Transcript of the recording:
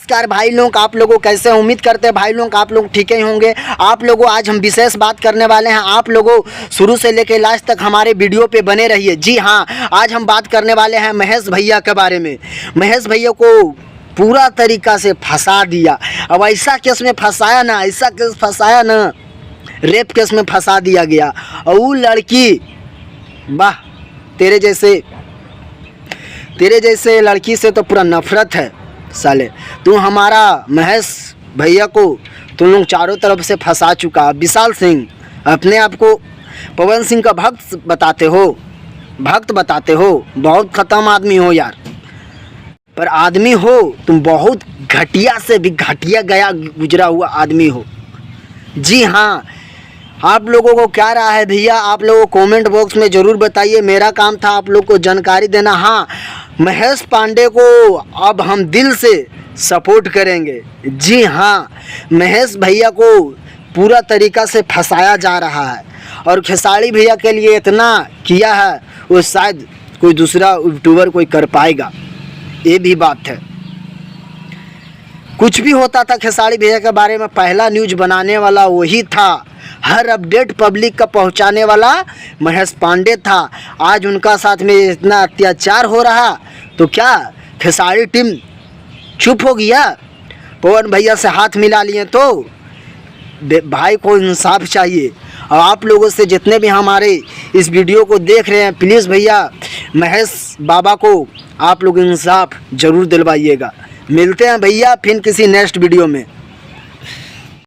नमस्कार भाई लोग, आप लोगों कैसे, उम्मीद करते हैं भाई लोग आप लोग ठीक ही होंगे। आप लोगों आज हम विशेष बात करने वाले हैं। आप लोगों शुरू से लेकर लास्ट तक हमारे वीडियो पे बने रहिए। जी हाँ, आज हम बात करने वाले हैं महेश भैया के बारे में। महेश भैया को पूरा तरीका से फंसा दिया। अब ऐसा केस में फंसाया ना, ऐसा केस फंसाया ना, रेप केस में फंसा दिया गया। और वो लड़की, वाह, तेरे जैसे लड़की से तो पूरा नफरत है साले। तू हमारा महेश भैया को तुम लोग चारों तरफ से फंसा चुका। विशाल सिंह, अपने आप को पवन सिंह का भक्त बताते हो, बहुत ख़त्म आदमी हो यार। पर आदमी हो तुम, बहुत घटिया से भी घटिया गया गुजरा हुआ आदमी हो। जी हाँ, आप लोगों को क्या रहा है भैया, आप लोगों को कमेंट बॉक्स में ज़रूर बताइए। मेरा काम था आप लोग को जानकारी देना। हाँ, महेश पांडे को अब हम दिल से सपोर्ट करेंगे। जी हाँ, महेश भैया को पूरा तरीका से फंसाया जा रहा है। और खेसारी भैया के लिए इतना किया है वो शायद कोई दूसरा यूट्यूबर कोई कर पाएगा, ये भी बात है। कुछ भी होता था खेसारी भैया के बारे में पहला न्यूज़ बनाने वाला वही था। हर अपडेट पब्लिक का पहुंचाने वाला महेश पांडे था। आज उनका साथ में इतना अत्याचार हो रहा तो क्या खेसारी टीम चुप हो गया? पवन भैया से हाथ मिला लिए तो भाई को इंसाफ चाहिए। और आप लोगों से जितने भी हमारे इस वीडियो को देख रहे हैं, प्लीज़ भैया महेश बाबा को आप लोग इंसाफ ज़रूर दिलवाइएगा। मिलते हैं भैया फिर किसी नेक्स्ट वीडियो में।